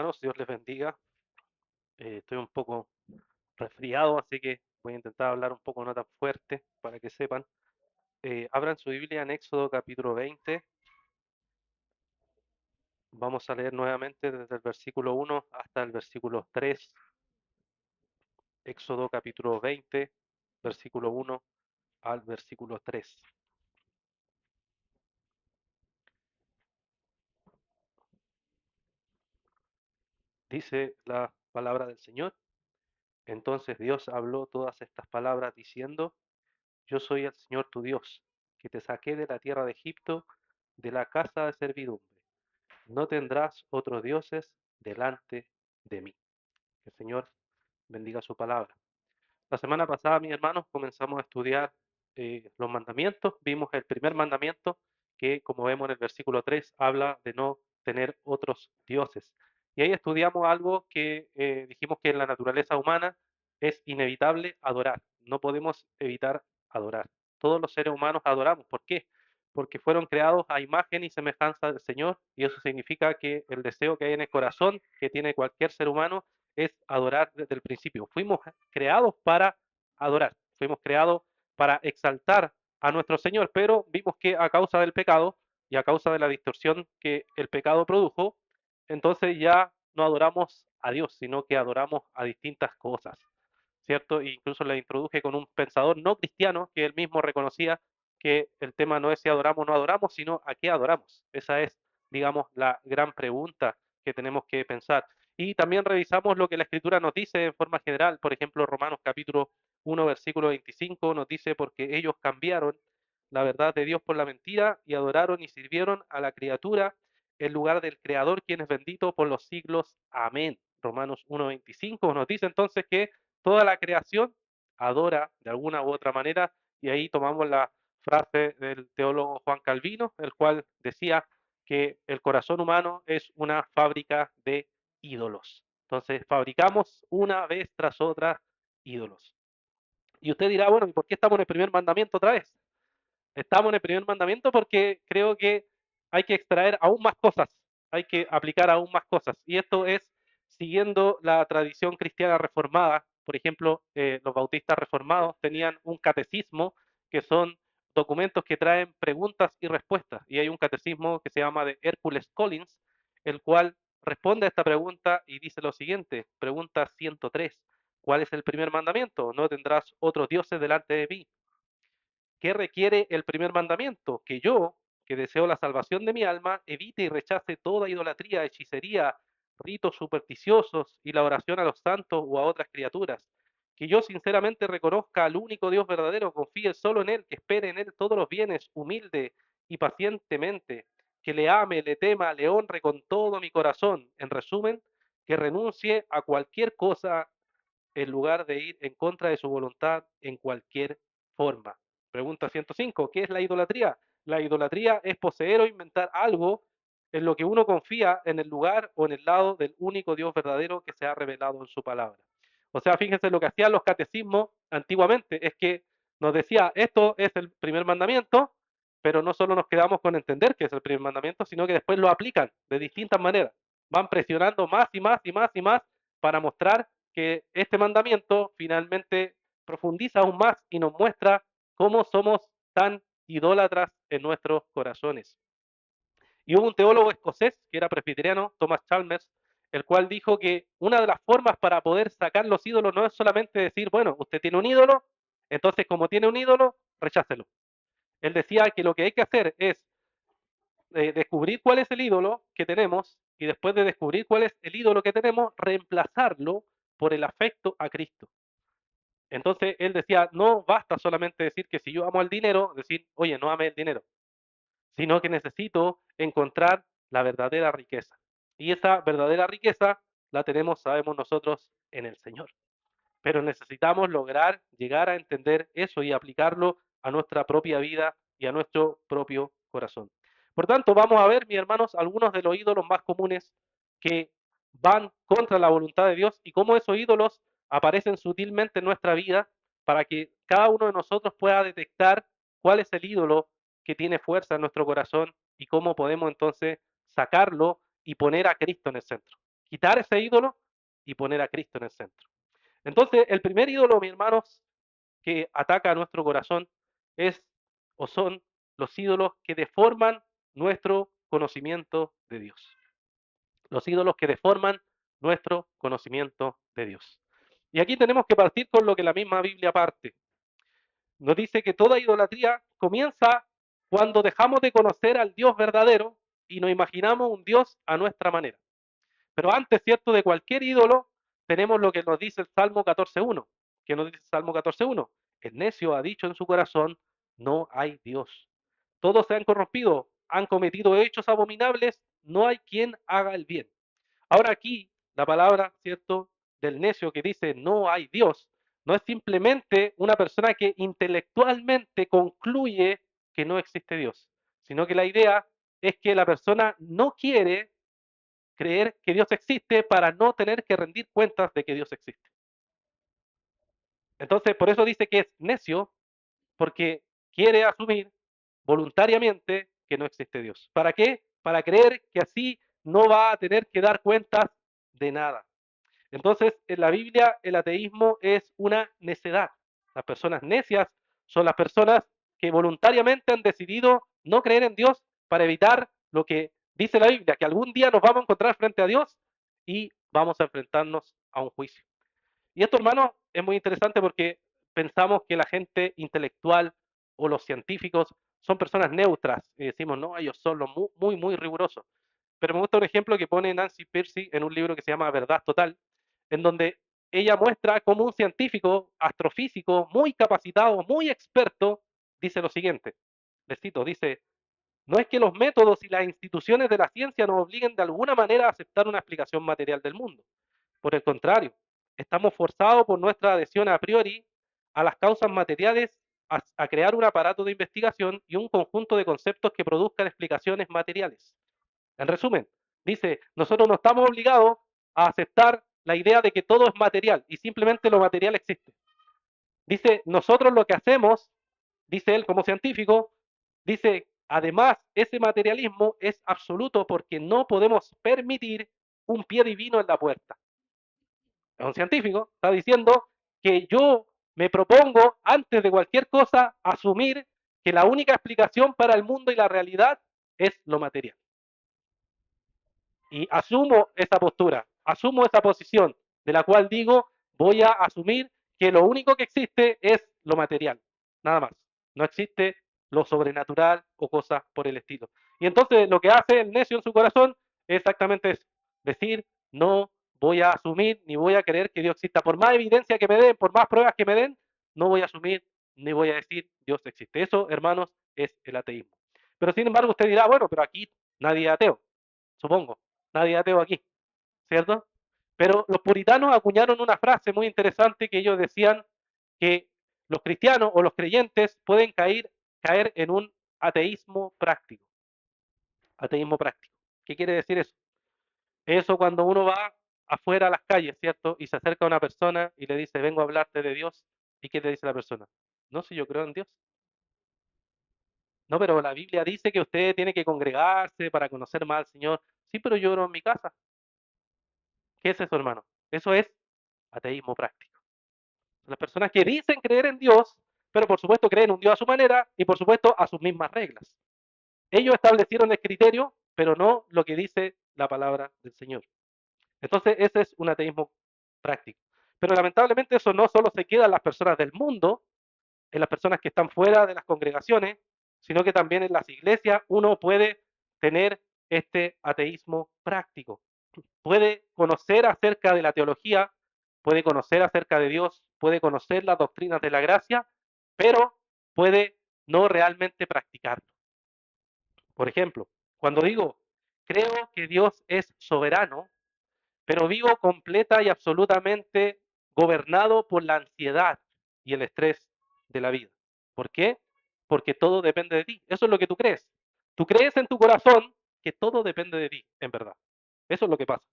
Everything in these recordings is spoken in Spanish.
hermanos, Dios les bendiga. Estoy un poco resfriado, así que voy a intentar hablar un poco no tan fuerte para que sepan. Abran su Biblia en Éxodo capítulo 20. Vamos a leer nuevamente desde el versículo 1 hasta el versículo 3. Éxodo capítulo 20, versículo 1 al versículo 3. Dice la palabra del Señor. Entonces Dios habló todas estas palabras diciendo: Yo soy el Señor tu Dios, que te saqué de la tierra de Egipto, de la casa de servidumbre. No tendrás otros dioses delante de mí. Que el Señor bendiga su palabra. La semana pasada, mis hermanos, comenzamos a estudiar los mandamientos. Vimos el primer mandamiento que, como vemos en el versículo 3, habla de no tener otros dioses. Y ahí estudiamos algo que dijimos que en la naturaleza humana es inevitable adorar. No podemos evitar adorar. Todos los seres humanos adoramos. ¿Por qué? Porque fueron creados a imagen y semejanza del Señor, y eso significa que el deseo que hay en el corazón que tiene cualquier ser humano es adorar desde el principio. Fuimos creados para adorar, fuimos creados para exaltar a nuestro Señor, pero vimos que a causa del pecado y a causa de la distorsión que el pecado produjo, entonces ya no adoramos a Dios, sino que adoramos a distintas cosas, ¿cierto? E incluso la introduje con un pensador no cristiano que él mismo reconocía que el tema no es si adoramos o no adoramos, sino a qué adoramos. Esa es, digamos, la gran pregunta que tenemos que pensar. Y también revisamos lo que la Escritura nos dice en forma general. Por ejemplo, Romanos capítulo 1, versículo 25 nos dice: porque ellos cambiaron la verdad de Dios por la mentira y adoraron y sirvieron a la criatura en lugar del Creador, quien es bendito por los siglos. Amén. Romanos 1:25 nos dice entonces que toda la creación adora de alguna u otra manera, y ahí tomamos la frase del teólogo Juan Calvino, el cual decía que el corazón humano es una fábrica de ídolos. Entonces fabricamos una vez tras otra ídolos. Y usted dirá, bueno, ¿y por qué estamos en el primer mandamiento otra vez? Estamos en el primer mandamiento porque creo que hay que extraer aún más cosas, hay que aplicar aún más cosas. Y esto es siguiendo la tradición cristiana reformada. Por ejemplo, los bautistas reformados tenían un catecismo, que son documentos que traen preguntas y respuestas. Y hay un catecismo que se llama de Hércules Collins, el cual responde a esta pregunta y dice lo siguiente: pregunta 103. ¿Cuál es el primer mandamiento? No tendrás otros dioses delante de mí. ¿Qué requiere el primer mandamiento? Que yo, que deseo la salvación de mi alma, evite y rechace toda idolatría, hechicería, ritos supersticiosos y la oración a los santos o a otras criaturas. Que yo sinceramente reconozca al único Dios verdadero, confíe solo en Él, que espere en Él todos los bienes, humilde y pacientemente. Que le ame, le tema, le honre con todo mi corazón. En resumen, que renuncie a cualquier cosa en lugar de ir en contra de su voluntad en cualquier forma. Pregunta 105. ¿Qué es la idolatría? La idolatría es poseer o inventar algo en lo que uno confía en el lugar o en el lado del único Dios verdadero que se ha revelado en su palabra. O sea, fíjense lo que hacían los catecismos antiguamente, es que nos decía: esto es el primer mandamiento, pero no solo nos quedamos con entender que es el primer mandamiento, sino que después lo aplican de distintas maneras. Van presionando más y más y más y más para mostrar que este mandamiento finalmente profundiza aún más y nos muestra cómo somos tan idólatras en nuestros corazones. Y hubo un teólogo escocés que era presbiteriano, Thomas Chalmers, el cual dijo que una de las formas para poder sacar los ídolos no es solamente decir, bueno, usted tiene un ídolo, entonces como tiene un ídolo, rechácelo. Él decía que lo que hay que hacer es descubrir cuál es el ídolo que tenemos, y después de descubrir cuál es el ídolo que tenemos, reemplazarlo por el afecto a Cristo. Entonces él decía: no basta solamente decir que si yo amo el dinero, decir, oye, no ame el dinero, sino que necesito encontrar la verdadera riqueza. Y esa verdadera riqueza la tenemos, sabemos nosotros, en el Señor. Pero necesitamos lograr llegar a entender eso y aplicarlo a nuestra propia vida y a nuestro propio corazón. Por tanto, vamos a ver, mis hermanos, algunos de los ídolos más comunes que van contra la voluntad de Dios y cómo esos ídolos aparecen sutilmente en nuestra vida, para que cada uno de nosotros pueda detectar cuál es el ídolo que tiene fuerza en nuestro corazón y cómo podemos entonces sacarlo y poner a Cristo en el centro. quitar ese ídolo y poner a Cristo en el centro. Entonces, el primer ídolo, mis hermanos, que ataca a nuestro corazón es o son los ídolos que deforman nuestro conocimiento de Dios. Los ídolos que deforman nuestro conocimiento de Dios. Y aquí tenemos que partir con lo que la misma Biblia parte. Nos dice que toda idolatría comienza cuando dejamos de conocer al Dios verdadero y nos imaginamos un Dios a nuestra manera. Pero antes, ¿cierto?, de cualquier ídolo, tenemos lo que nos dice el Salmo 14.1. ¿Qué nos dice el Salmo 14.1? El necio ha dicho en su corazón, no hay Dios. Todos se han corrompido, han cometido hechos abominables, no hay quien haga el bien. Ahora aquí, la palabra, ¿cierto?, del necio que dice no hay Dios, no es simplemente una persona que intelectualmente concluye que no existe Dios, sino que la idea es que la persona no quiere creer que Dios existe para no tener que rendir cuentas de que Dios existe. Entonces, por eso dice que es necio, porque quiere asumir voluntariamente que no existe Dios. ¿Para qué? Para creer que así no va a tener que dar cuentas de nada. Entonces, en la Biblia el ateísmo es una necedad. Las personas necias son las personas que voluntariamente han decidido no creer en Dios para evitar lo que dice la Biblia, que algún día nos vamos a encontrar frente a Dios y vamos a enfrentarnos a un juicio. Y esto, hermano, es muy interesante porque pensamos que la gente intelectual o los científicos son personas neutras y decimos, no, ellos son los muy rigurosos. Pero me gusta un ejemplo que pone Nancy Pearcey en un libro que se llama Verdad Total, en donde ella muestra cómo un científico astrofísico muy capacitado, muy experto, dice lo siguiente, les cito, dice, no es que los métodos y las instituciones de la ciencia nos obliguen de alguna manera a aceptar una explicación material del mundo. Por el contrario, estamos forzados por nuestra adhesión a priori a las causas materiales a crear un aparato de investigación y un conjunto de conceptos que produzcan explicaciones materiales. En resumen, dice, nosotros no estamos obligados a aceptar la idea de que todo es material y simplemente lo material existe. Dice, nosotros lo que hacemos, dice él como científico, dice, además, ese materialismo es absoluto porque no podemos permitir un pie divino en la puerta. Es un científico, está diciendo que yo me propongo, antes de cualquier cosa, asumir que la única explicación para el mundo y la realidad es lo material. Y asumo esa postura, asumo esa posición, de la cual digo, voy a asumir que lo único que existe es lo material, nada más. No existe lo sobrenatural o cosas por el estilo. Y entonces lo que hace el necio en su corazón es exactamente eso, decir, no voy a asumir ni voy a creer que Dios exista. Por más evidencia que me den, por más pruebas que me den, no voy a asumir ni voy a decir Dios existe. Eso, hermanos, es el ateísmo. Pero sin embargo usted dirá, bueno, pero aquí nadie es ateo, supongo. Nadie ateo aquí, ¿cierto? Pero los puritanos acuñaron una frase muy interesante que ellos decían que los cristianos o los creyentes pueden caer en un ateísmo práctico. Ateísmo práctico. ¿Qué quiere decir eso? Eso cuando uno va afuera a las calles, ¿cierto? Y se acerca a una persona y le dice, vengo a hablarte de Dios. ¿Y qué te dice la persona? No, si yo creo en Dios. No, pero la Biblia dice que usted tiene que congregarse para conocer más al Señor. Sí, pero yo oro en mi casa. ¿Qué es eso, hermano? Eso es ateísmo práctico. Las personas que dicen creer en Dios, pero por supuesto creen en un Dios a su manera y por supuesto a sus mismas reglas. Ellos establecieron el criterio, pero no lo que dice la palabra del Señor. Entonces, ese es un ateísmo práctico. Pero lamentablemente eso no solo se queda en las personas del mundo, en las personas que están fuera de las congregaciones, sino que también en las iglesias uno puede tener este ateísmo práctico. Puede conocer acerca de la teología, puede conocer acerca de Dios, puede conocer las doctrinas de la gracia, pero puede no realmente practicarlo. Por ejemplo, cuando digo, creo que Dios es soberano, pero vivo completa y absolutamente gobernado por la ansiedad y el estrés de la vida. ¿Por qué? Porque todo depende de ti. Eso es lo que tú crees. Tú crees en tu corazón que todo depende de ti, en verdad. Eso es lo que pasa.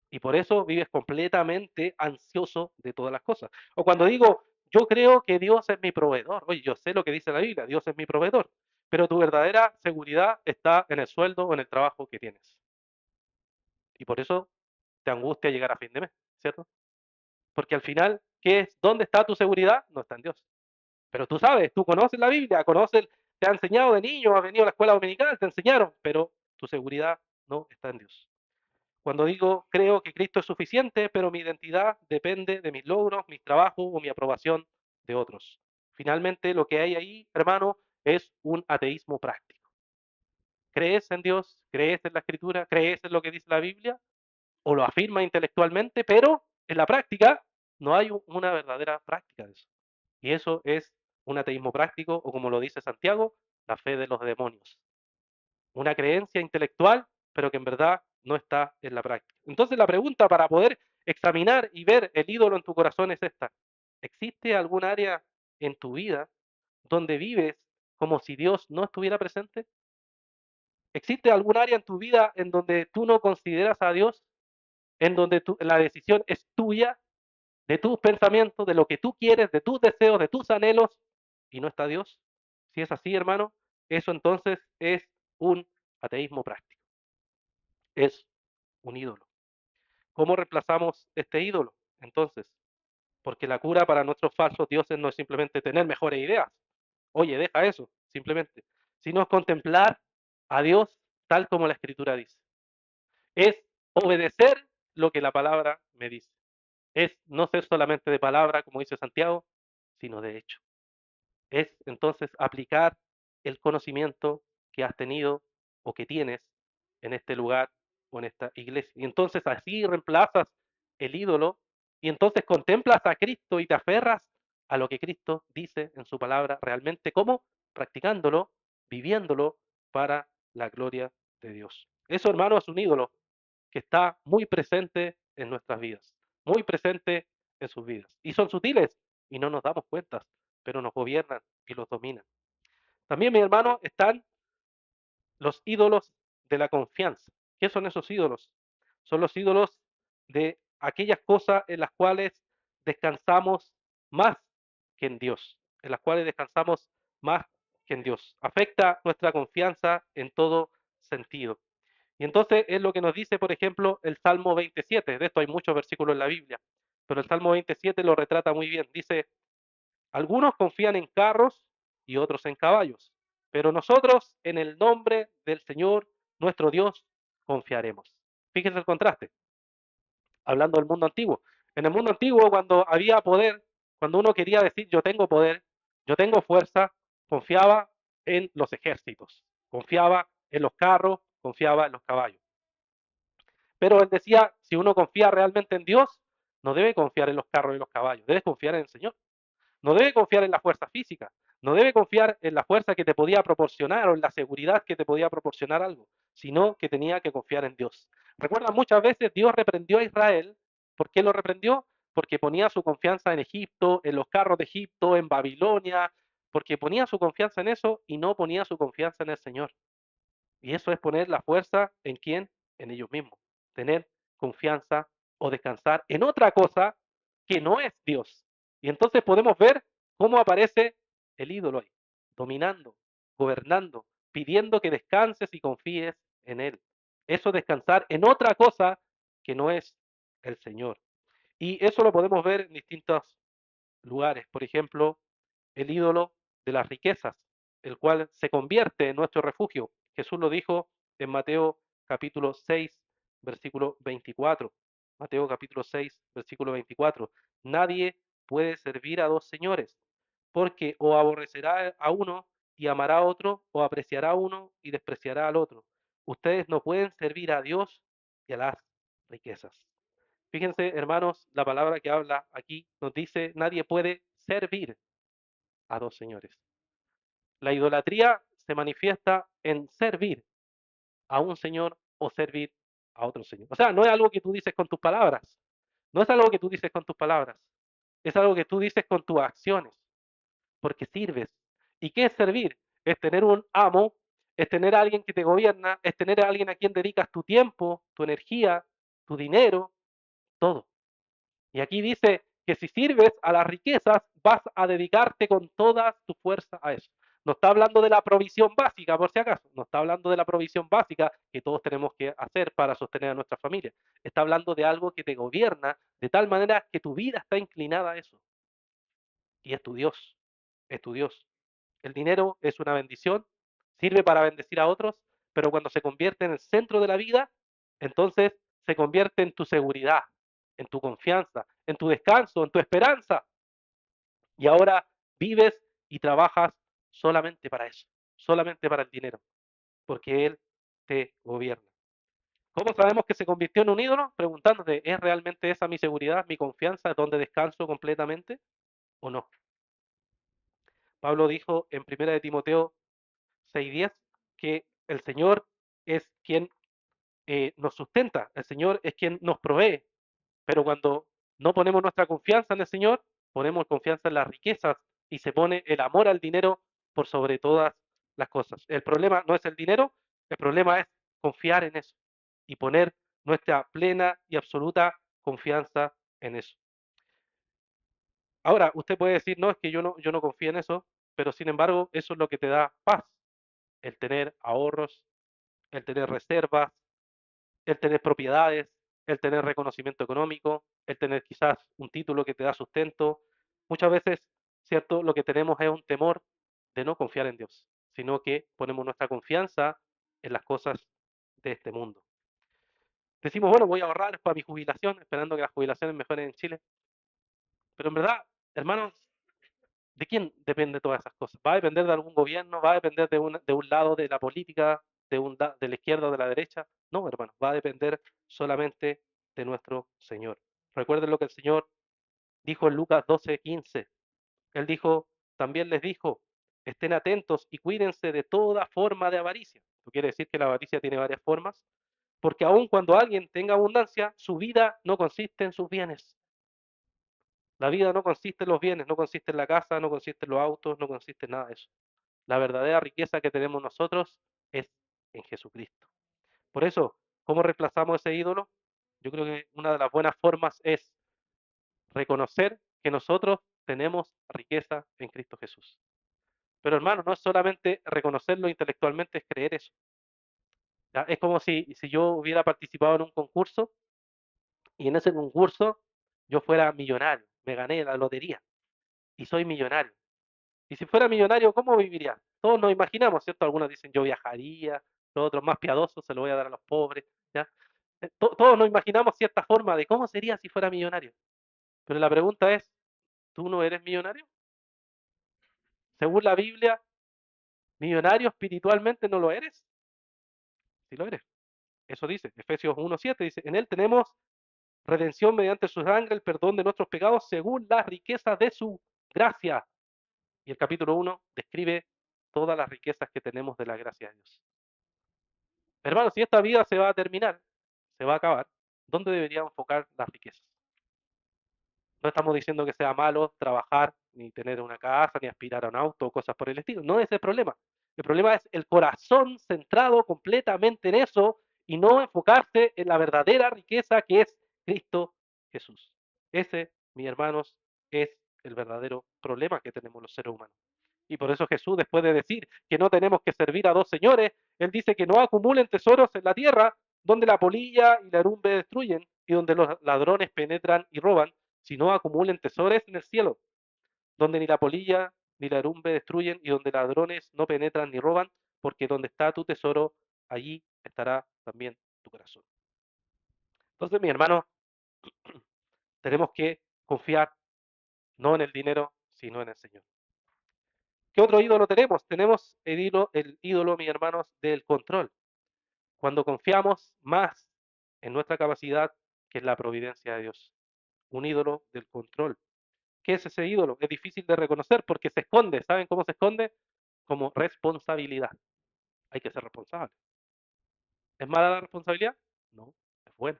Y por eso vives completamente ansioso de todas las cosas. O cuando digo, yo creo que Dios es mi proveedor. Oye, yo sé lo que dice la Biblia, Dios es mi proveedor. Pero tu verdadera seguridad está en el sueldo o en el trabajo que tienes. Y por eso te angustia llegar a fin de mes, ¿cierto? Porque al final, ¿qué es? ¿Dónde está tu seguridad? No está en Dios. Pero tú sabes, tú conoces la Biblia, conoces, te ha enseñado de niño, has venido a la escuela dominical, te enseñaron, pero tu seguridad no está en Dios. Cuando digo creo que Cristo es suficiente, pero mi identidad depende de mis logros, mis trabajos o mi aprobación de otros. Finalmente, lo que hay ahí, hermano, es un ateísmo práctico. ¿Crees en Dios? ¿Crees en la Escritura? ¿Crees en lo que dice la Biblia? O lo afirma intelectualmente, pero en la práctica no hay una verdadera práctica de eso. Y eso es un ateísmo práctico, o como lo dice Santiago, la fe de los demonios. Una creencia intelectual, pero que en verdad no está en la práctica. Entonces la pregunta para poder examinar y ver el ídolo en tu corazón es esta. ¿Existe algún área en tu vida donde vives como si Dios no estuviera presente? ¿Existe algún área en tu vida en donde tú no consideras a Dios, en donde la decisión es tuya, de tus pensamientos, de lo que tú quieres, de tus deseos, de tus anhelos, y no está Dios? Si es así, hermano, eso entonces es un ateísmo práctico, es un ídolo. ¿Cómo reemplazamos este ídolo? Entonces, porque la cura para nuestros falsos dioses no es simplemente tener mejores ideas. Oye, deja eso, simplemente. Sino es contemplar a Dios tal como la Escritura dice. Es obedecer lo que la palabra me dice. Es no ser solamente de palabra, como dice Santiago, sino de hecho. Es entonces aplicar el conocimiento que has tenido o que tienes en este lugar o en esta iglesia. Y entonces así reemplazas el ídolo y entonces contemplas a Cristo y te aferras a lo que Cristo dice en su palabra realmente, como practicándolo, viviéndolo para la gloria de Dios. Eso, hermano, es un ídolo que está muy presente en nuestras vidas, muy presente en sus vidas. Y son sutiles y no nos damos cuenta, pero nos gobiernan y los dominan. También, mi hermano, están los ídolos de la confianza. ¿Qué son esos ídolos? Son los ídolos de aquellas cosas en las cuales descansamos más que en Dios, en las cuales descansamos más que en Dios. Afecta nuestra confianza en todo sentido. Y entonces es lo que nos dice, por ejemplo, el Salmo 27. De esto hay muchos versículos en la Biblia, pero el Salmo 27 lo retrata muy bien. Dice, algunos confían en carros y otros en caballos, pero nosotros en el nombre del Señor, nuestro Dios, confiaremos. Fíjense el contraste, hablando del mundo antiguo. En el mundo antiguo, cuando había poder, cuando uno quería decir yo tengo poder, yo tengo fuerza, confiaba en los ejércitos, confiaba en los carros, confiaba en los caballos. Pero él decía, si uno confía realmente en Dios, no debe confiar en los carros y los caballos, debe confiar en el Señor. No debe confiar en la fuerza física, no debe confiar en la fuerza que te podía proporcionar o en la seguridad que te podía proporcionar algo, sino que tenía que confiar en Dios. Recuerda, muchas veces Dios reprendió a Israel. ¿Por qué lo reprendió? Porque ponía su confianza en Egipto, en los carros de Egipto, en Babilonia, porque ponía su confianza en eso y no ponía su confianza en el Señor. Y eso es poner la fuerza en quién, en ellos mismos. Tener confianza o descansar en otra cosa que no es Dios. Y entonces podemos ver cómo aparece el ídolo ahí, dominando, gobernando, pidiendo que descanses y confíes en Él. Eso descansar en otra cosa que no es el Señor. Y eso lo podemos ver en distintos lugares. Por ejemplo, el ídolo de las riquezas, el cual se convierte en nuestro refugio. Jesús lo dijo en Mateo capítulo 6, versículo 24. Mateo capítulo 6, versículo 24. Nadie puede servir a dos señores, porque o aborrecerá a uno y amará a otro, o apreciará a uno y despreciará al otro. Ustedes no pueden servir a Dios y a las riquezas. Fíjense, hermanos, la palabra que habla aquí nos dice, nadie puede servir a dos señores. La idolatría se manifiesta en servir a un señor o servir a otro señor. O sea, no es algo que tú dices con tus palabras, no es algo que tú dices con tus palabras, es algo que tú dices con tus acciones, porque sirves. ¿Y qué es servir? Es tener un amo, es tener a alguien que te gobierna, es tener a alguien a quien dedicas tu tiempo, tu energía, tu dinero, todo. Y aquí dice que si sirves a las riquezas, vas a dedicarte con toda tu fuerza a eso. No está hablando de la provisión básica, por si acaso. No está hablando de la provisión básica que todos tenemos que hacer para sostener a nuestra familia. Está hablando de algo que te gobierna de tal manera que tu vida está inclinada a eso. Y es tu Dios. Es tu Dios. El dinero es una bendición, sirve para bendecir a otros, pero cuando se convierte en el centro de la vida, entonces se convierte en tu seguridad, en tu confianza, en tu descanso, en tu esperanza. Y ahora vives y trabajas solamente para eso, solamente para el dinero, porque Él te gobierna. ¿Cómo sabemos que se convirtió en un ídolo? Preguntándote, ¿es realmente esa mi seguridad, mi confianza, donde descanso completamente o no? Pablo dijo en 1 de Timoteo 6:10 que el Señor es quien nos sustenta, el Señor es quien nos provee, pero cuando no ponemos nuestra confianza en el Señor, ponemos confianza en las riquezas y se pone el amor al dinero por sobre todas las cosas. El problema no es el dinero, el problema es confiar en eso y poner nuestra plena y absoluta confianza en eso. Ahora, usted puede decir, no, es que yo no confío en eso, pero sin embargo, eso es lo que te da paz, el tener ahorros, el tener reservas, el tener propiedades, el tener reconocimiento económico, el tener quizás un título que te da sustento. Muchas veces, ¿cierto? Lo que tenemos es un temor de no confiar en Dios, sino que ponemos nuestra confianza en las cosas de este mundo. Decimos, bueno, voy a ahorrar para mi jubilación, esperando que las jubilaciones mejoren en Chile. Pero en verdad, hermanos, ¿de quién depende todas esas cosas? ¿Va a depender de algún gobierno? ¿Va a depender de un lado de la política, de la izquierda o de la derecha? No, hermano, va a depender solamente de nuestro Señor. Recuerden lo que el Señor dijo en Lucas 12:15. Él dijo, también les dijo, estén atentos y cuídense de toda forma de avaricia. ¿Esto quiere decir que la avaricia tiene varias formas? Porque aun cuando alguien tenga abundancia, su vida no consiste en sus bienes. La vida no consiste en los bienes, no consiste en la casa, no consiste en los autos, no consiste en nada de eso. La verdadera riqueza que tenemos nosotros es en Jesucristo. Por eso, ¿cómo reemplazamos ese ídolo? Yo creo que una de las buenas formas es reconocer que nosotros tenemos riqueza en Cristo Jesús. Pero hermano, no es solamente reconocerlo intelectualmente, es creer eso. ¿Ya? Es como si yo hubiera participado en un concurso y en ese concurso yo fuera millonario, me gané la lotería y soy millonario. Y si fuera millonario, ¿cómo viviría? Todos nos imaginamos, ¿cierto? Algunos dicen yo viajaría, los otros más piadosos se lo voy a dar a los pobres, ¿ya? Todos nos imaginamos cierta forma de cómo sería si fuera millonario. Pero la pregunta es, ¿tú no eres millonario? Según la Biblia, millonario espiritualmente no lo eres. Sí lo eres. Eso dice, Efesios 1:7 dice, en él tenemos redención mediante su sangre, el perdón de nuestros pecados según las riquezas de su gracia. Y el capítulo 1 describe todas las riquezas que tenemos de la gracia de Dios. Hermano, si esta vida se va a terminar, se va a acabar, ¿dónde deberíamos enfocar las riquezas? No estamos diciendo que sea malo trabajar, ni tener una casa, ni aspirar a un auto o cosas por el estilo. No es el problema. El problema es el corazón centrado completamente en eso y no enfocarse en la verdadera riqueza que es Cristo Jesús. Ese, mis hermanos, es el verdadero problema que tenemos los seres humanos. Y por eso Jesús, después de decir que no tenemos que servir a dos señores, Él dice que no acumulen tesoros en la tierra donde la polilla y la herumbre destruyen y donde los ladrones penetran y roban, sino acumulen tesoros en el cielo, donde ni la polilla ni la herumbre destruyen y donde ladrones no penetran ni roban, porque donde está tu tesoro, allí estará también tu corazón. Entonces, mi hermano, tenemos que confiar no en el dinero, sino en el Señor. ¿Qué otro ídolo tenemos? Tenemos el ídolo, mis hermanos, del control. Cuando confiamos más en nuestra capacidad que en la providencia de Dios. Un ídolo del control. ¿Qué es ese ídolo? Es difícil de reconocer porque se esconde. ¿Saben cómo se esconde? Como responsabilidad. Hay que ser responsable. ¿Es mala la responsabilidad? No, es buena.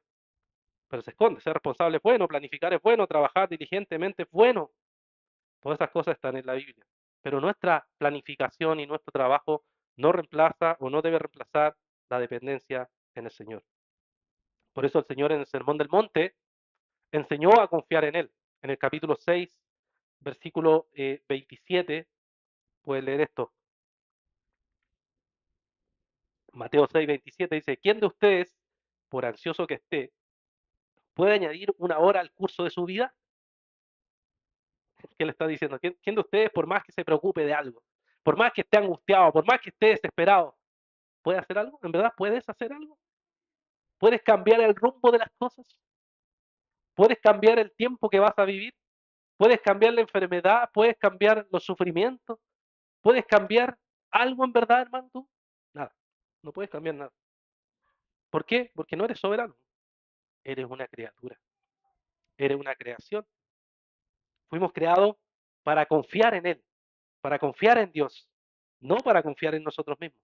Pero se esconde. Ser responsable es bueno, planificar es bueno, trabajar diligentemente es bueno. Todas esas cosas están en la Biblia. Pero nuestra planificación y nuestro trabajo no reemplaza o no debe reemplazar la dependencia en el Señor. Por eso el Señor en el Sermón del Monte enseñó a confiar en Él. En el capítulo 6, versículo 27, puede leer esto. Mateo 6:27 dice, ¿quién de ustedes, por ansioso que esté, puede añadir una hora al curso de su vida? ¿Qué le está diciendo? ¿Quién de ustedes, por más que se preocupe de algo, por más que esté angustiado, por más que esté desesperado, puede hacer algo? ¿En verdad puedes hacer algo? ¿Puedes cambiar el rumbo de las cosas? ¿Puedes cambiar el tiempo que vas a vivir? ¿Puedes cambiar la enfermedad? ¿Puedes cambiar los sufrimientos? ¿Puedes cambiar algo en verdad, hermano, tú? Nada, no puedes cambiar nada. ¿Por qué? Porque no eres soberano, eres una criatura, eres una creación. Fuimos creados para confiar en Él, para confiar en Dios, no para confiar en nosotros mismos.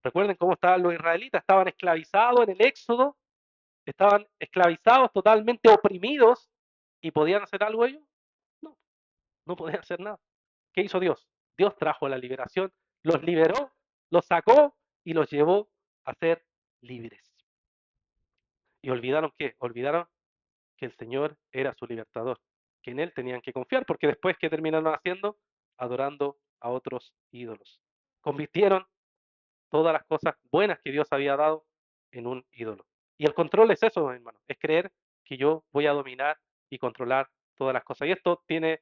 Recuerden cómo estaban los israelitas, estaban esclavizados en el Éxodo, estaban esclavizados, totalmente oprimidos, y podían hacer algo ellos. No, no podían hacer nada. ¿Qué hizo Dios? Dios trajo la liberación, los liberó, los sacó y los llevó a ser libres. ¿Y olvidaron qué? Olvidaron que el Señor era su libertador, que en Él tenían que confiar, porque después, ¿qué terminaron haciendo? Adorando a otros ídolos. Convirtieron todas las cosas buenas que Dios había dado en un ídolo. Y el control es eso, hermano, es creer que yo voy a dominar y controlar todas las cosas. Y esto tiene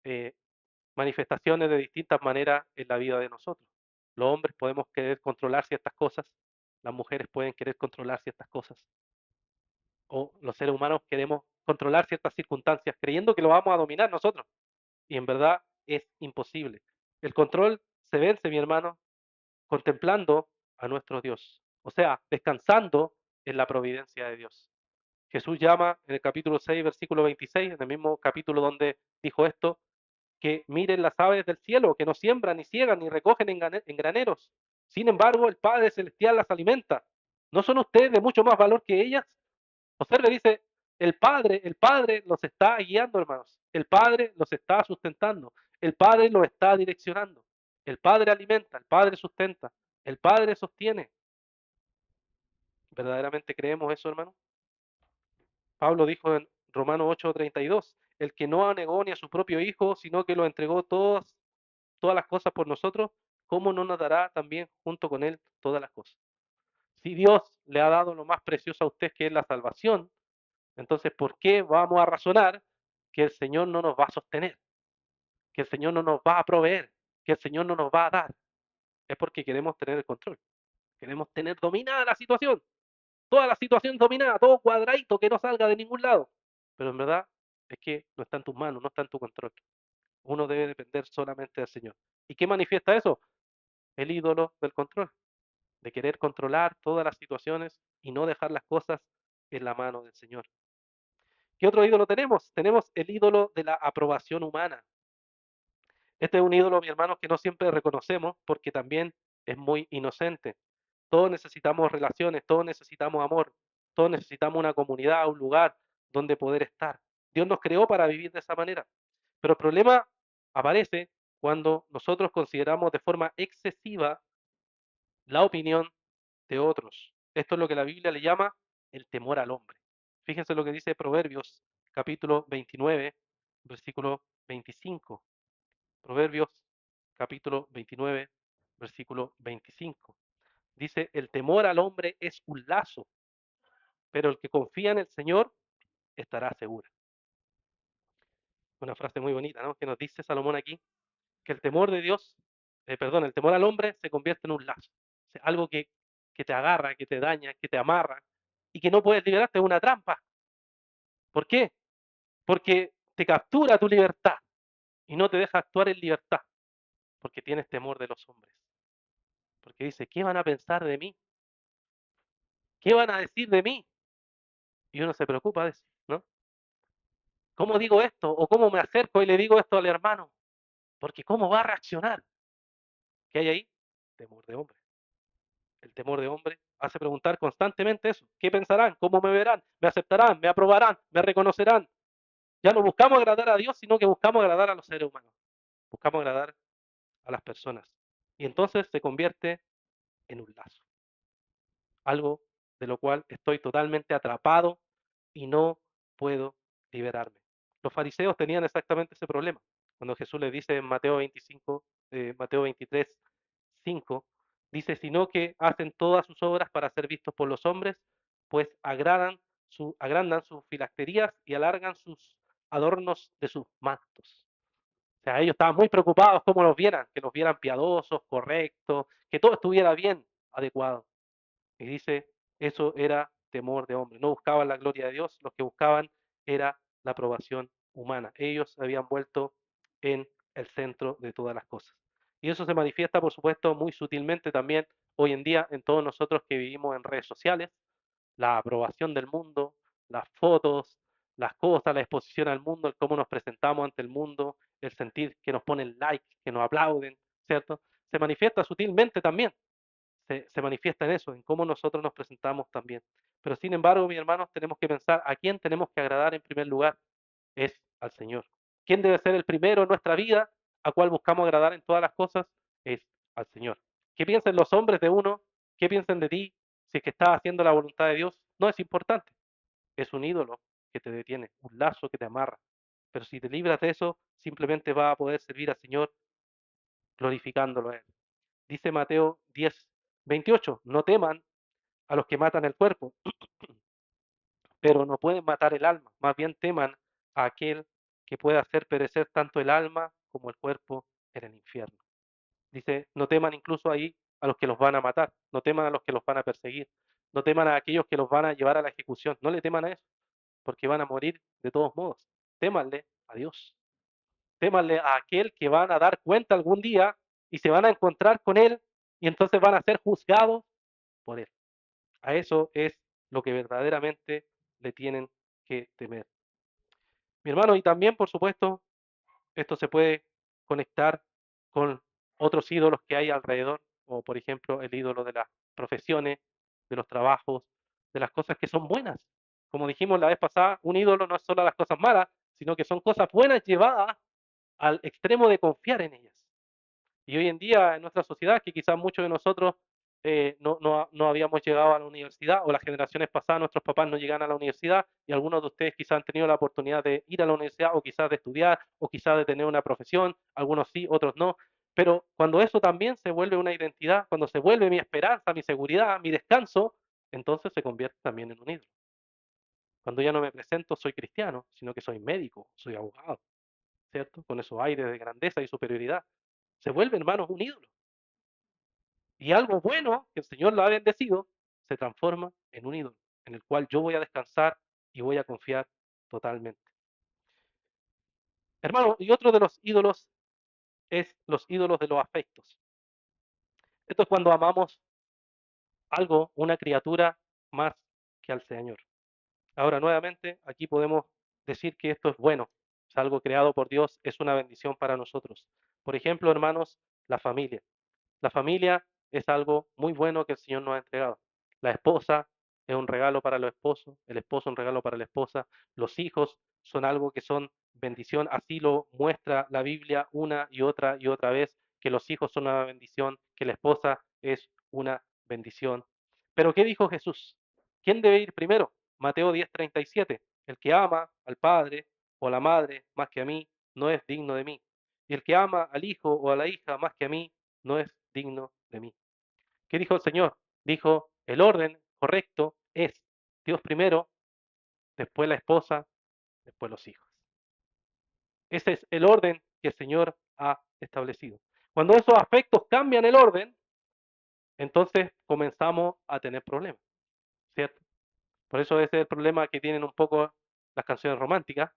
eh, manifestaciones de distintas maneras en la vida de nosotros. Los hombres podemos querer controlar ciertas cosas, las mujeres pueden querer controlar ciertas cosas, o los seres humanos queremos controlar ciertas circunstancias creyendo que lo vamos a dominar nosotros. Y en verdad es imposible. El control se vence, mi hermano, contemplando a nuestro Dios, o sea, descansando en la providencia de Dios. Jesús llama en el capítulo 6, versículo 26, en el mismo capítulo donde dijo esto, que miren las aves del cielo, que no siembran, ni ciegan, ni recogen en graneros. Sin embargo, el Padre Celestial las alimenta. ¿No son ustedes de mucho más valor que ellas? Observe, dice, el Padre los está guiando, hermanos. El Padre los está sustentando. El Padre los está direccionando. El Padre alimenta, el Padre sustenta, el Padre sostiene. ¿Verdaderamente creemos eso, hermano? Pablo dijo en Romanos 8:32, el que no negó ni a su propio Hijo, sino que lo entregó todas las cosas por nosotros, ¿cómo no nos dará también junto con Él todas las cosas? Si Dios le ha dado lo más precioso a usted, que es la salvación, entonces, ¿por qué vamos a razonar que el Señor no nos va a sostener, que el Señor no nos va a proveer, que el Señor no nos va a dar? Es porque queremos tener el control, queremos tener dominada la situación, toda la situación dominada, todo cuadradito, que no salga de ningún lado. Pero en verdad es que no está en tus manos, no está en tu control. Uno debe depender solamente del Señor. ¿Y qué manifiesta eso? El ídolo del control, de querer controlar todas las situaciones y no dejar las cosas en la mano del Señor. ¿Qué otro ídolo tenemos? Tenemos el ídolo de la aprobación humana. Este es un ídolo, mi hermano, que no siempre reconocemos porque también es muy inocente. Todos necesitamos relaciones, todos necesitamos amor, todos necesitamos una comunidad, un lugar donde poder estar. Dios nos creó para vivir de esa manera. Pero el problema aparece cuando nosotros consideramos de forma excesiva la opinión de otros. Esto es lo que la Biblia le llama el temor al hombre. Fíjense lo que dice Proverbios capítulo 29, versículo 25. Proverbios capítulo 29, versículo 25. Dice, el temor al hombre es un lazo, pero el que confía en el Señor estará seguro. Una frase muy bonita, ¿no? Que nos dice Salomón aquí, que el temor de Dios, perdón, el temor al hombre se convierte en un lazo. O sea, algo que te agarra, que te daña, que te amarra y que no puedes liberarte, es una trampa. ¿Por qué? Porque te captura tu libertad y no te deja actuar en libertad, porque tienes temor de los hombres. Porque dice, ¿qué van a pensar de mí? ¿Qué van a decir de mí? Y uno se preocupa de eso, ¿no? ¿Cómo digo esto? ¿O cómo me acerco y le digo esto al hermano? Porque ¿cómo va a reaccionar? ¿Qué hay ahí? Temor de hombre. El temor de hombre hace preguntar constantemente eso. ¿Qué pensarán? ¿Cómo me verán? ¿Me aceptarán? ¿Me aprobarán? ¿Me reconocerán? Ya no buscamos agradar a Dios, sino que buscamos agradar a los seres humanos. Buscamos agradar a las personas. Y entonces se convierte en un lazo. Algo de lo cual estoy totalmente atrapado y no puedo liberarme. Los fariseos tenían exactamente ese problema. Cuando Jesús les dice en Mateo 25, Mateo 23, 5, Dice, sino que hacen todas sus obras para ser vistos por los hombres, pues agrandan sus filacterías y alargan sus adornos de sus mantos. O sea, ellos estaban muy preocupados cómo los vieran, que los vieran piadosos, correctos, que todo estuviera bien, adecuado. Y dice, eso era temor de hombre. No buscaban la gloria de Dios, lo que buscaban era la aprobación humana. Ellos se habían vuelto en el centro de todas las cosas. Y eso se manifiesta, por supuesto, muy sutilmente también hoy en día en todos nosotros que vivimos en redes sociales, la aprobación del mundo, las fotos, las cosas, la exposición al mundo, el cómo nos presentamos ante el mundo, el sentir que nos ponen like, que nos aplauden, ¿cierto? Se manifiesta sutilmente también se manifiesta en eso, en cómo nosotros nos presentamos también. Pero sin embargo, mis hermanos, tenemos que pensar a quién tenemos que agradar en primer lugar, es al Señor. ¿Quién debe ser el primero en nuestra vida, a cual buscamos agradar en todas las cosas? Es al Señor. ¿Qué piensan los hombres de uno? ¿Qué piensan de ti? Si es que estás haciendo la voluntad de Dios, no es importante. Es un ídolo que te detiene, un lazo que te amarra. Pero si te libras de eso, simplemente vas a poder servir al Señor glorificándolo a Él. Dice Mateo 10:28, no teman a los que matan el cuerpo, pero no pueden matar el alma. Más bien teman a aquel que puede hacer perecer tanto el alma como el cuerpo en el infierno. Dice, no teman incluso ahí a los que los van a matar, no teman a los que los van a perseguir, no teman a aquellos que los van a llevar a la ejecución, no le teman a eso, porque van a morir de todos modos. Témanle a Dios, témanle a aquel que van a dar cuenta algún día y se van a encontrar con él y entonces van a ser juzgados por él. A eso es lo que verdaderamente le tienen que temer. Mi hermano, y también, por supuesto, esto se puede conectar con otros ídolos que hay alrededor, como por ejemplo el ídolo de las profesiones, de los trabajos, de las cosas que son buenas. Como dijimos la vez pasada, un ídolo no es solo las cosas malas, sino que son cosas buenas llevadas al extremo de confiar en ellas. Y hoy en día en nuestra sociedad, que quizás muchos de nosotros no habíamos llegado a la universidad o las generaciones pasadas, nuestros papás no llegan a la universidad y algunos de ustedes quizás han tenido la oportunidad de ir a la universidad o quizás de estudiar o quizás de tener una profesión, algunos sí, otros no. Pero cuando eso también se vuelve una identidad, cuando se vuelve mi esperanza, mi seguridad, mi descanso, entonces se convierte también en un ídolo. Cuando ya no me presento soy cristiano, sino que soy médico, soy abogado, ¿cierto? Con esos aires de grandeza y superioridad. Se vuelve, hermanos, un ídolo. Y algo bueno que el Señor lo ha bendecido se transforma en un ídolo, en el cual yo voy a descansar y voy a confiar totalmente. Hermano, y otro de los ídolos es los ídolos de los afectos. Esto es cuando amamos algo, una criatura, más que al Señor. Ahora, nuevamente, aquí podemos decir que esto es bueno, es algo creado por Dios, es una bendición para nosotros. Por ejemplo, hermanos, la familia. La familia es algo muy bueno que el Señor nos ha entregado. La esposa es un regalo para los esposos, el esposo es un regalo para la esposa, los hijos son algo que son bendición, así lo muestra la Biblia una y otra vez, que los hijos son una bendición, que la esposa es una bendición. Pero ¿qué dijo Jesús? ¿Quién debe ir primero? Mateo 10:37, el que ama al padre o a la madre más que a mí, no es digno de mí. Y el que ama al hijo o a la hija más que a mí, no es digno de mí. ¿Qué dijo el Señor? Dijo, el orden correcto es Dios primero, después la esposa, después los hijos. Ese es el orden que el Señor ha establecido. Cuando esos afectos cambian el orden, entonces comenzamos a tener problemas, ¿cierto? Por eso ese es el problema que tienen un poco las canciones románticas,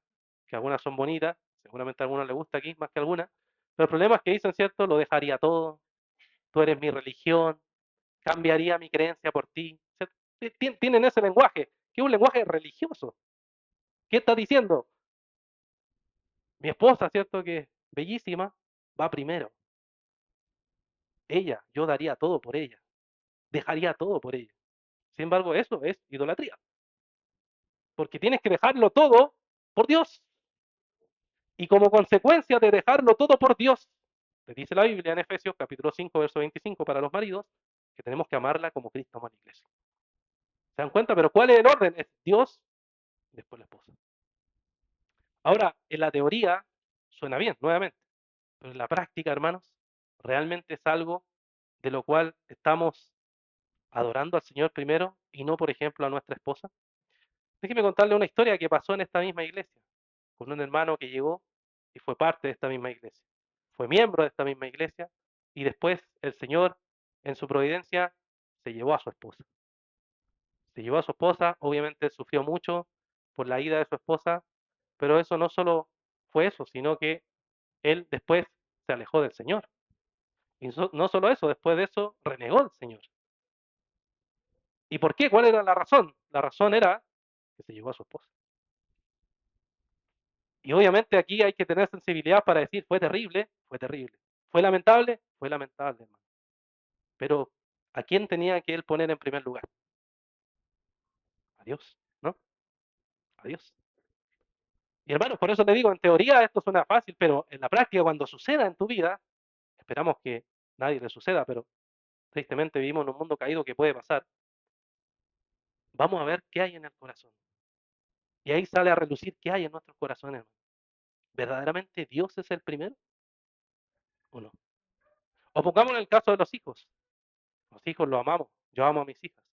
que algunas son bonitas, seguramente a algunos les gusta aquí más que a algunas, pero el problema es que dicen, ¿cierto? Lo dejaría todo, tú eres mi religión, cambiaría mi creencia por ti. O sea, tienen ese lenguaje, que es un lenguaje religioso. ¿Qué está diciendo? Mi esposa, ¿cierto? Que es bellísima, va primero. Ella, yo daría todo por ella, dejaría todo por ella. Sin embargo, eso es idolatría, porque tienes que dejarlo todo por Dios. Y como consecuencia de dejarlo todo por Dios, te dice la Biblia en Efesios capítulo 5, verso 25 para los maridos, que tenemos que amarla como Cristo amó a la iglesia. ¿Se dan cuenta? Pero ¿cuál es el orden? Es Dios, después la esposa. Ahora, en la teoría suena bien, nuevamente, pero en la práctica, hermanos, realmente es algo de lo cual estamos adorando al Señor primero y no, por ejemplo, a nuestra esposa? Déjeme contarle una historia que pasó en esta misma iglesia, con un hermano que llegó y fue parte de esta misma iglesia. Fue miembro de esta misma iglesia y después el Señor, en su providencia, se llevó a su esposa. Se llevó a su esposa, obviamente sufrió mucho por la ida de su esposa, pero eso no solo fue eso, sino que él después se alejó del Señor. Y no solo eso, después de eso renegó del Señor. ¿Y por qué? ¿Cuál era la razón? La razón era que se llevó a su esposa. Y obviamente aquí hay que tener sensibilidad para decir, fue terrible, fue terrible. Fue lamentable, hermano. Pero ¿a quién tenía que él poner en primer lugar? A Dios, ¿no? A Dios. Y hermanos, por eso te digo, en teoría esto suena fácil, pero en la práctica, cuando suceda en tu vida, esperamos que nadie le suceda, pero tristemente vivimos en un mundo caído que puede pasar. Vamos a ver qué hay en el corazón. Y ahí sale a relucir qué hay en nuestros corazones, hermano. ¿Verdaderamente Dios es el primero o no? O pongamos en el caso de los hijos. Los hijos los amamos. Yo amo a mis hijas.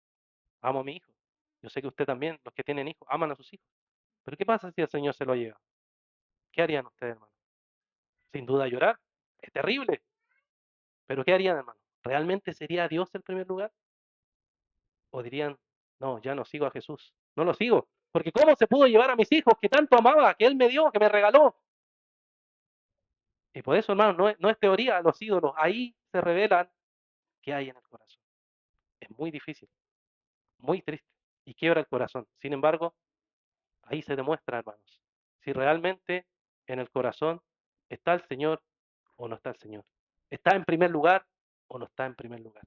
Amo a mi hijo. Yo sé que usted también, los que tienen hijos, aman a sus hijos. Pero ¿qué pasa si el Señor se lo lleva? ¿Qué harían ustedes, hermano? Sin duda llorar. Es terrible. Pero ¿qué harían, hermano? ¿Realmente sería Dios el primer lugar? ¿O dirían, no, ya no sigo a Jesús? No lo sigo. Porque ¿cómo se pudo llevar a mis hijos que tanto amaba, que Él me dio, que me regaló? Y por eso, hermano, no es teoría, los ídolos. Ahí se revelan qué hay en el corazón. Es muy difícil, muy triste y quiebra el corazón. Sin embargo, ahí se demuestra, hermanos, si realmente en el corazón está el Señor o no está el Señor. ¿Está en primer lugar o no está en primer lugar?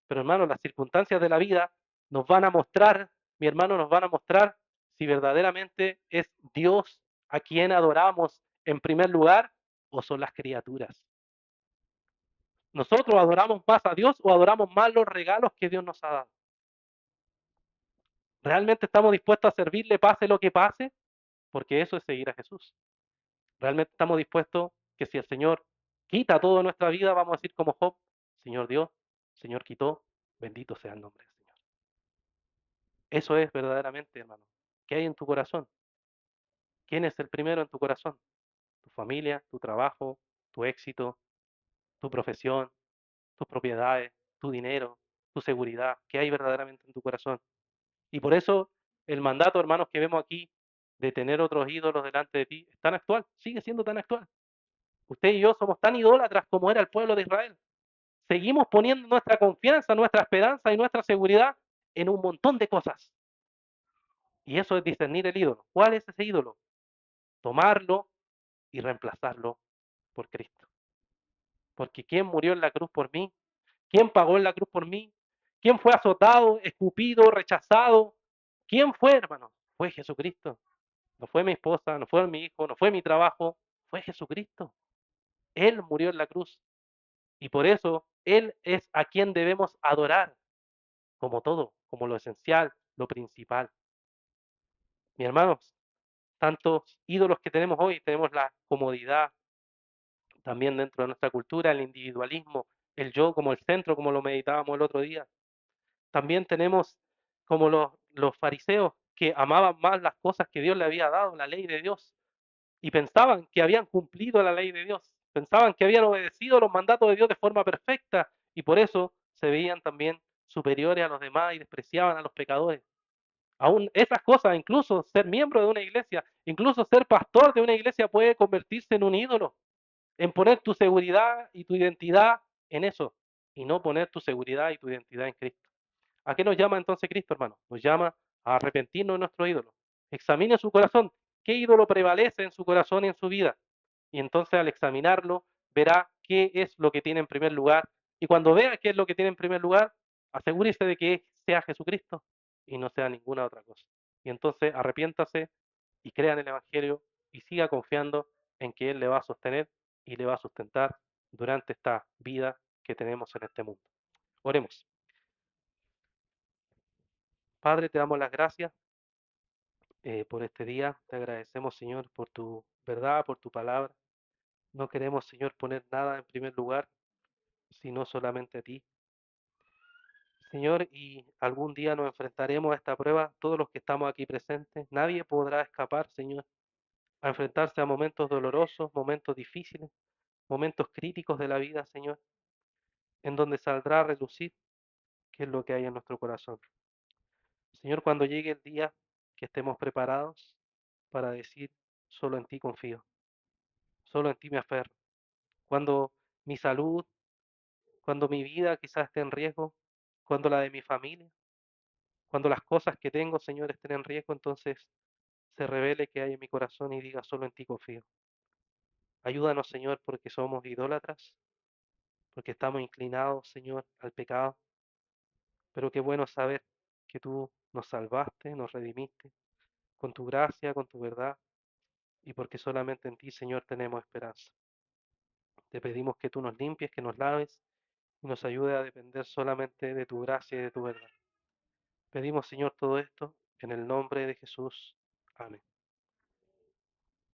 Pero hermanos, las circunstancias de la vida nos van a mostrar, mi hermano, nos van a mostrar si verdaderamente es Dios a quien adoramos en primer lugar o son las criaturas. ¿Nosotros adoramos más a Dios o adoramos más los regalos que Dios nos ha dado? ¿Realmente estamos dispuestos a servirle pase lo que pase? Porque eso es seguir a Jesús. ¿Realmente estamos dispuestos que si el Señor quita todo de nuestra vida, vamos a decir como Job, Señor dio, Señor quitó, bendito sea el nombre del Señor? Eso es verdaderamente, hermano. ¿Qué hay en tu corazón? ¿Quién es el primero en tu corazón? ¿Tu familia, tu trabajo, tu éxito, tu profesión, tus propiedades, tu dinero, tu seguridad? ¿Qué hay verdaderamente en tu corazón? Y por eso el mandato, hermanos, que vemos aquí de tener otros ídolos delante de ti es tan actual, sigue siendo tan actual. Usted y yo somos tan idólatras como era el pueblo de Israel. Seguimos poniendo nuestra confianza, nuestra esperanza y nuestra seguridad en un montón de cosas. Y eso es discernir el ídolo. ¿Cuál es ese ídolo? Tomarlo y reemplazarlo por Cristo. Porque ¿quién murió en la cruz por mí? ¿Quién pagó en la cruz por mí? ¿Quién fue azotado, escupido, rechazado? ¿Quién fue, hermano? Fue Jesucristo. No fue mi esposa, no fue mi hijo, no fue mi trabajo, fue Jesucristo. Él murió en la cruz y por eso Él es a quien debemos adorar como todo, como lo esencial, lo principal. Mis hermanos, tantos ídolos que tenemos hoy, tenemos la comodidad también dentro de nuestra cultura, el individualismo, el yo como el centro, como lo meditábamos el otro día. También tenemos como los fariseos que amaban más las cosas que Dios le había dado, la ley de Dios, y pensaban que habían cumplido la ley de Dios, pensaban que habían obedecido los mandatos de Dios de forma perfecta y por eso se veían también superiores a los demás y despreciaban a los pecadores. Aún esas cosas, incluso ser miembro de una iglesia, incluso ser pastor de una iglesia puede convertirse en un ídolo, en poner tu seguridad y tu identidad en eso y no poner tu seguridad y tu identidad en Cristo. ¿A qué nos llama entonces Cristo, hermano? Nos llama a arrepentirnos de nuestro ídolo. Examine su corazón. ¿Qué ídolo prevalece en su corazón y en su vida? Y entonces al examinarlo, verá qué es lo que tiene en primer lugar. Y cuando vea qué es lo que tiene en primer lugar, asegúrese de que sea Jesucristo y no sea ninguna otra cosa. Y entonces arrepiéntase y crea en el Evangelio y siga confiando en que Él le va a sostener y le va a sustentar durante esta vida que tenemos en este mundo. Oremos. Padre, te damos las gracias por este día. Te agradecemos, Señor, por tu verdad, por tu palabra. No queremos, Señor, poner nada en primer lugar, sino solamente a ti. Señor, y algún día nos enfrentaremos a esta prueba, todos los que estamos aquí presentes. Nadie podrá escapar, Señor, a enfrentarse a momentos dolorosos, momentos difíciles, momentos críticos de la vida, Señor, en donde saldrá a relucir qué es lo que hay en nuestro corazón. Señor, cuando llegue el día que estemos preparados para decir, solo en ti confío, solo en ti me aferro. Cuando mi salud, cuando mi vida quizás esté en riesgo, cuando la de mi familia, cuando las cosas que tengo, Señor, estén en riesgo, entonces se revele que hay en mi corazón y diga, solo en ti confío. Ayúdanos, Señor, porque somos idólatras, porque estamos inclinados, Señor, al pecado, pero qué bueno saber que tú nos salvaste, nos redimiste, con tu gracia, con tu verdad, y porque solamente en ti, Señor, tenemos esperanza. Te pedimos que tú nos limpies, que nos laves y nos ayude a depender solamente de tu gracia y de tu verdad. Pedimos, Señor, todo esto en el nombre de Jesús. Amén.